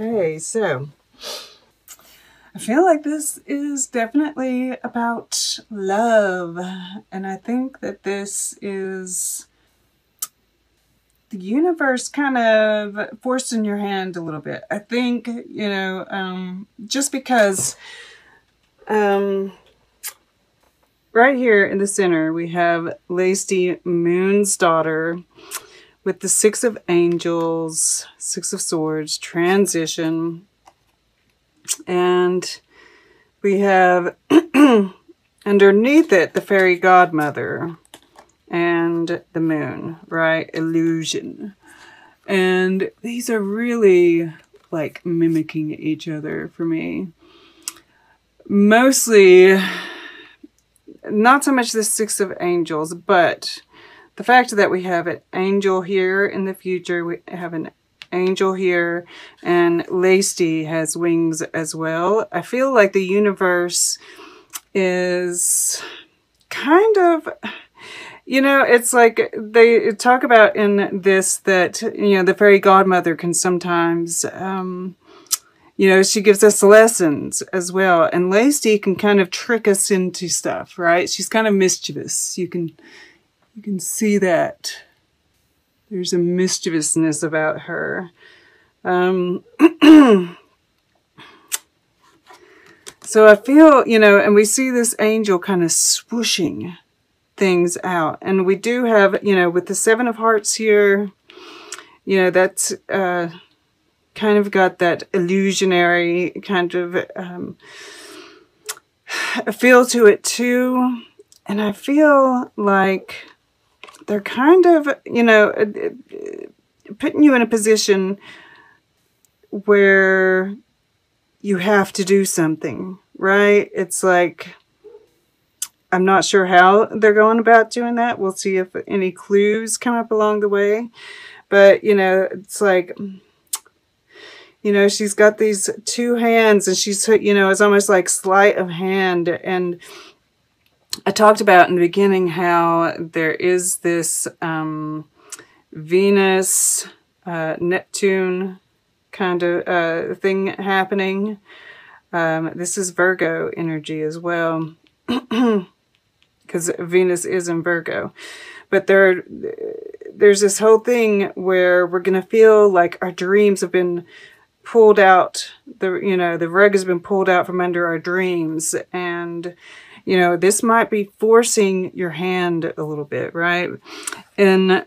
Okay, so I feel like this is definitely about love, and I think that this is the universe kind of forcing your hand a little bit. I think, just because right here in the center we have Lacey Moon's daughter with the Six of Angels, Six of Swords, transition. And we have underneath it the fairy godmother and the moon, right? Illusion. And these are really like mimicking each other for me. Mostly, not so much the Six of Angels, but the fact that we have an angel here in the future, we have an angel here, and Lacey has wings as well. I feel like the universe is kind of, it's like they talk about in this that, the fairy godmother can sometimes, she gives us lessons as well. And Lacey can kind of trick us into stuff, right? She's kind of mischievous. You can see that. There's a mischievousness about her. So I feel, and we see this angel kind of swooshing things out. And we do have, with the Seven of Hearts here, that's kind of got that illusionary kind of feel to it too. And I feel like they're kind of, putting you in a position where you have to do something, right? It's like, I'm not sure how they're going about doing that. We'll see if any clues come up along the way. But, it's like, she's got these two hands and she's, it's almost like sleight of hand. And I talked about in the beginning how there is this Venus, Neptune kind of thing happening. This is Virgo energy as well, because Venus is in Virgo. But there's this whole thing where we're going to feel like our dreams have been pulled out. The rug has been pulled out from under our dreams. And this might be forcing your hand a little bit, right? In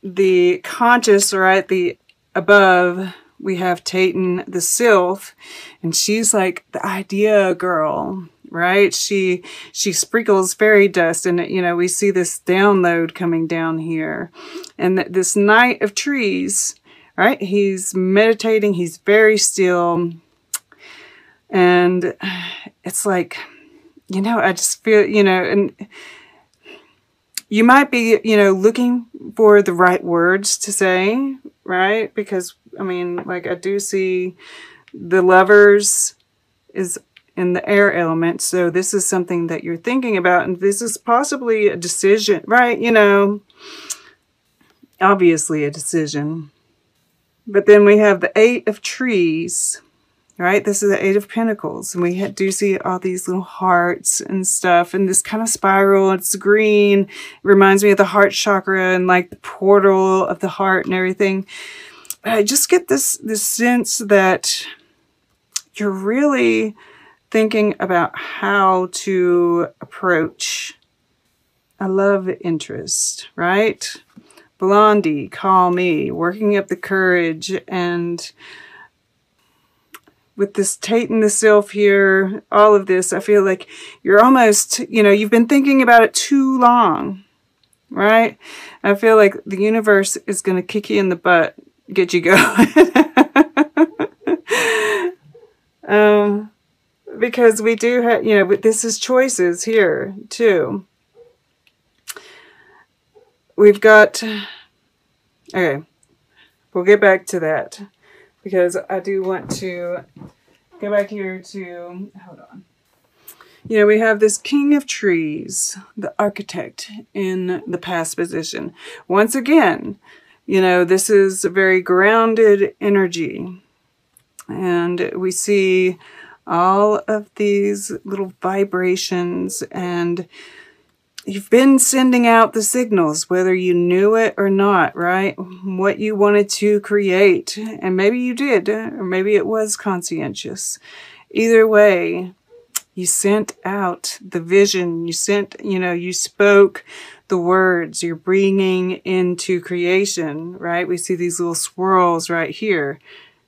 the conscious, right, the above, we have Taten the Sylph, and she's like the idea girl, right? She sprinkles fairy dust, and we see this download coming down here. And this Knight of Trees, right? He's meditating, he's very still, and it's like, I just feel, and you might be, looking for the right words to say, right? Because, I do see the Lovers is in the air element. So this is something that you're thinking about. And this is possibly a decision, right? Obviously a decision. But then we have the Eight of Trees. Right, this is the Eight of Pentacles, and we do see all these little hearts and stuff, and this kind of spiral. It's green. It reminds me of the heart chakra and like the portal of the heart and everything. But I just get this sense that you're really thinking about how to approach a love interest, right? Blondie, Call Me, working up the courage, and with this Taten the Sylph here, all of this, I feel like you're almost, you've been thinking about it too long, right? I feel like the universe is going to kick you in the butt, get you going. Because we do have, this is choices here too. We've got, okay, we'll get back to that. Because I do want to go back here to, hold on. We have this King of Trees, the Architect, in the past position. Once again, this is a very grounded energy. And we see all of these little vibrations, and you've been sending out the signals, whether you knew it or not, right? What you wanted to create. And maybe you did, or maybe it was conscientious. Either way, you sent out the vision. You sent, you spoke the words. You're bringing into creation, right? We see these little swirls right here,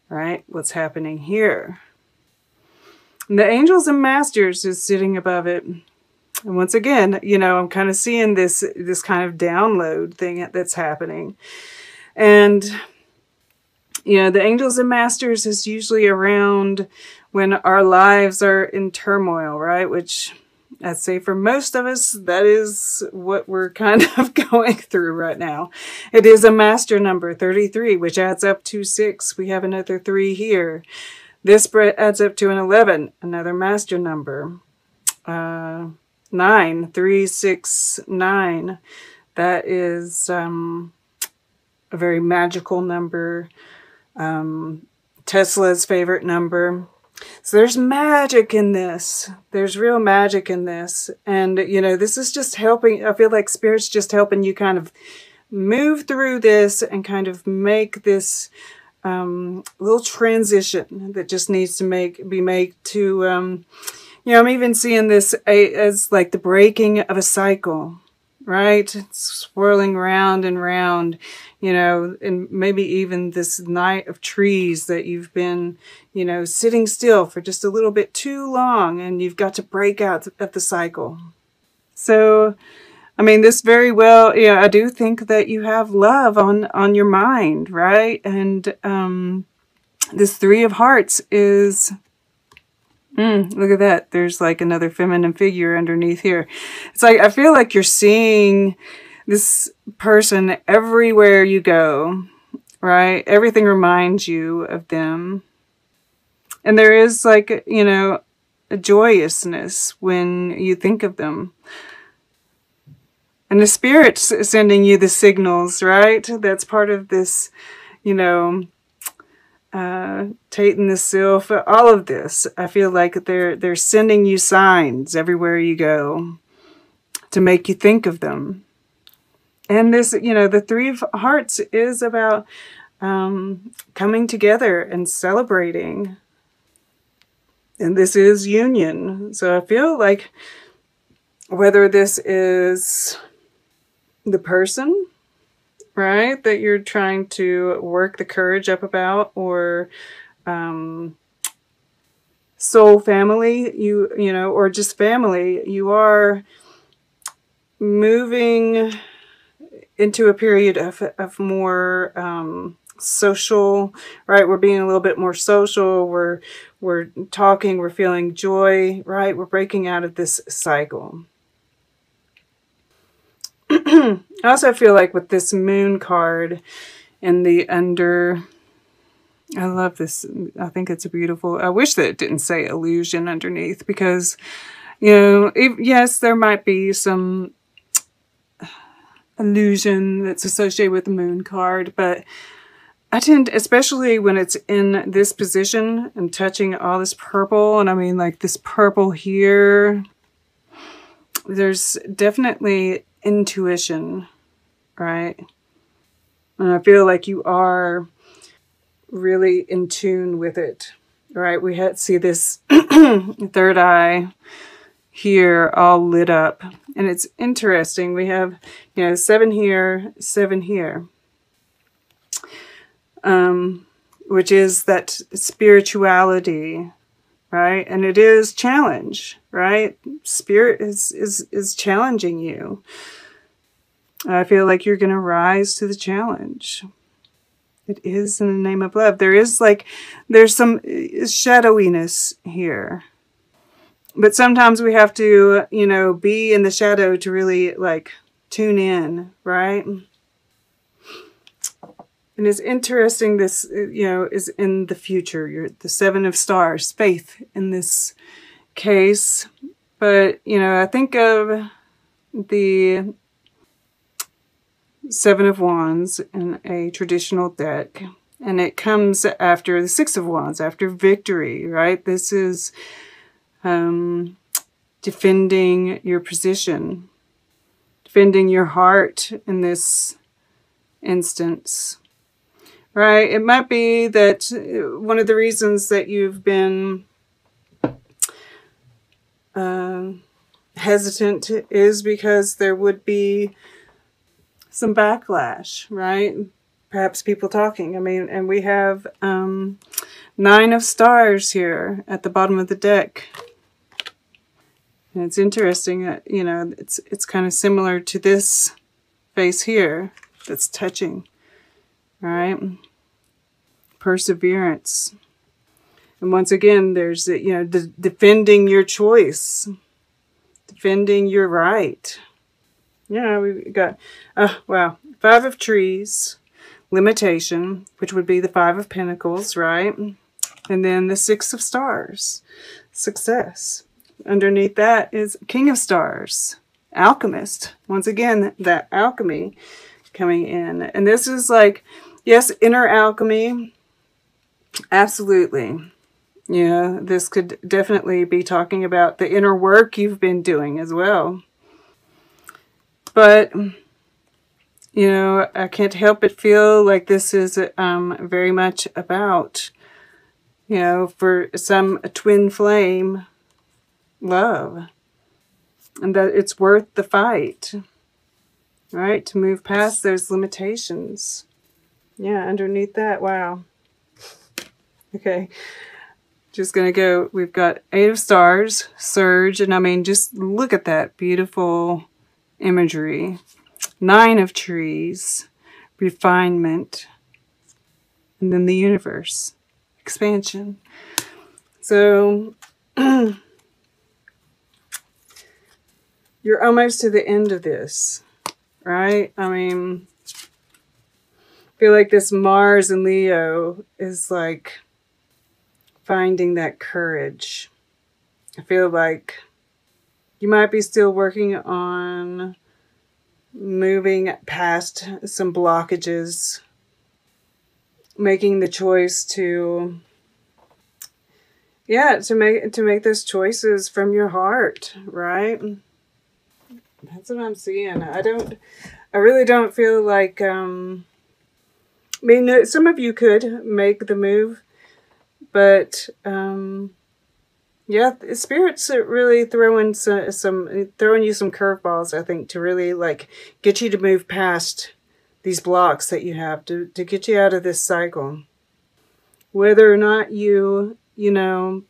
right? What's happening here? And the angels and masters is sitting above it. And once again, I'm kind of seeing this kind of download thing that's happening. And, the angels and masters is usually around when our lives are in turmoil, right? Which I'd say for most of us, that is what we're kind of going through right now. It is a master number, 33, which adds up to 6. We have another 3 here. This adds up to an 11, another master number. 9, 3, 6, 9. That is a very magical number. Tesla's favorite number. So there's magic in this. There's real magic in this. And, this is just helping. I feel like Spirit's just helping you kind of move through this and kind of make this little transition that just needs to be made to, I'm even seeing this as like the breaking of a cycle, right? It's swirling round and round, and maybe even this night of trees that you've been, sitting still for just a little bit too long, and you've got to break out of the cycle. So, this very well, I do think that you have love on your mind, right? And this 3 of Hearts is... look at that. There's like another feminine figure underneath here. It's like, I feel like you're seeing this person everywhere you go, right? Everything reminds you of them. And there is like, a joyousness when you think of them. And the Spirit's sending you the signals, right? That's part of this, Tate and the Sylph, all of this. I feel like they're sending you signs everywhere you go to make you think of them. And this, the 3 of Hearts is about coming together and celebrating. And this is union. So I feel like whether this is the person, right, that you're trying to work the courage up about, or soul family, or just family, you are moving into a period of more social, right? We're being a little bit more social. We're talking, we're feeling joy, right? We're breaking out of this cycle. I also feel like with this moon card in the under, I love this. I think it's a beautiful, I wish that it didn't say illusion underneath, because, yes, there might be some illusion that's associated with the moon card, but I tend, especially when it's in this position and touching all this purple, and like this purple here, there's definitely intuition, right? And I feel like you are really in tune with it, right? We see this third eye here all lit up, and it's interesting. We have 7 here, 7 here, which is that spirituality, right? And it is challenge, right? Spirit is challenging you. I feel like you're going to rise to the challenge. It is in the name of love. There's some shadowiness here. But sometimes we have to, be in the shadow to really tune in, right? And it's interesting, this, is in the future. You're the 7 of Stars, faith in this case. But, I think of the 7 of Wands in a traditional deck. And it comes after the Six of Wands, after victory, right? This is defending your position, defending your heart in this instance, right? It might be that one of the reasons that you've been hesitant is because there would be some backlash, right? Perhaps people talking. I mean, and we have 9 of Stars here at the bottom of the deck. And it's interesting that, you know, it's kind of similar to this face here that's touching, right? Perseverance. And once again, there's, you know, defending your choice, defending your right. Yeah, we got, wow, 5 of Trees, limitation, which would be the 5 of Pentacles, right? And then the 6 of Stars, success. Underneath that is King of Stars, Alchemist. Once again, that alchemy coming in. And this is like, yes, inner alchemy. Absolutely. Yeah, this could definitely be talking about the inner work you've been doing as well. But, you know, I can't help but feel like this is very much about, you know, for some twin flame love. And that it's worth the fight, right? To move past those limitations. Yeah, underneath that, wow. Okay, just gonna go, we've got 8 of Stars, Surge, and I mean, just look at that beautiful imagery. 9 of Trees, refinement, and then the universe, expansion. So, you're almost to the end of this, right? I mean, I feel like this Mars and Leo is like finding that courage. I feel like you might be still working on moving past some blockages, making the choice to, yeah, to make those choices from your heart, right? That's what I'm seeing. I really don't feel like, I mean, some of you could make the move, but, yeah, Spirit's really throwing you some curveballs, I think, to really, like, get you to move past these blocks that you have, to get you out of this cycle. Whether or not you know,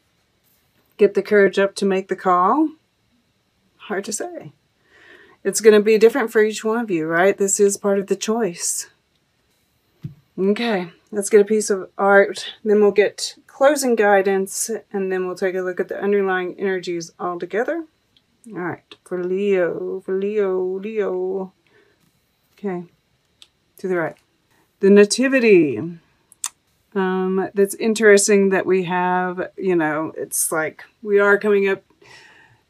get the courage up to make the call, hard to say. It's going to be different for each one of you, right? This is part of the choice. Okay, let's get a piece of art. Then we'll get closing guidance, and then we'll take a look at the underlying energies all together. All right, for Leo, Leo. Okay, to the right. The Nativity. That's interesting that we have, you know, it's like we are coming up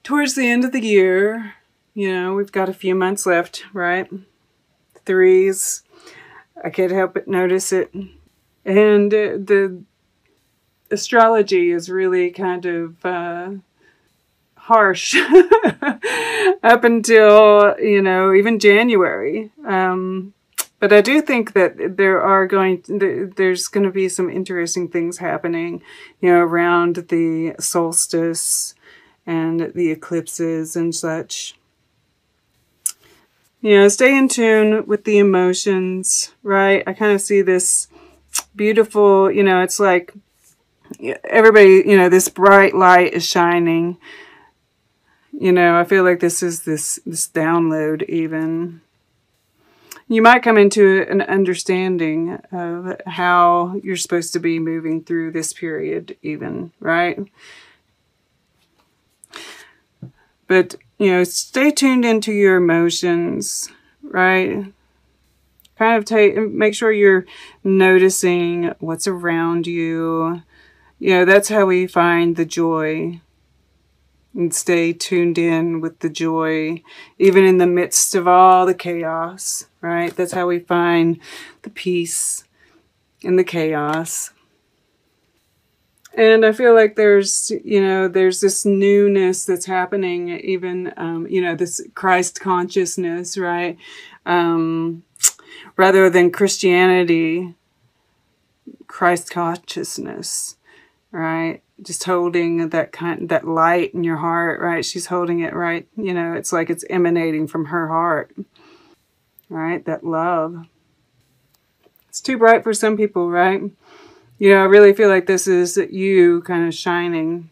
towards the end of the year. You know, we've got a few months left, right? 3s. I can't help but notice it. And the astrology is really kind of harsh up until, you know, even January. But I do think that there's going to be some interesting things happening, you know, around the solstice and the eclipses and such. You know, stay in tune with the emotions, right? I kind of see this beautiful, you know, it's like everybody, you know, this bright light is shining. You know, I feel like this is this download even. You might come into an understanding of how you're supposed to be moving through this period even, right? But, you know, stay tuned into your emotions, right? Kind of make sure you're noticing what's around you. You know, that's how we find the joy. And stay tuned in with the joy, even in the midst of all the chaos, right? That's how we find the peace in the chaos. And I feel like there's, you know, there's this newness that's happening, even, you know, this Christ consciousness, right? Rather than Christianity, Christ consciousness, right? Just holding that light in your heart, right? She's holding it, right? You know, it's like it's emanating from her heart, right? That love. It's too bright for some people, right? You know, I really feel like this is you kind of shining.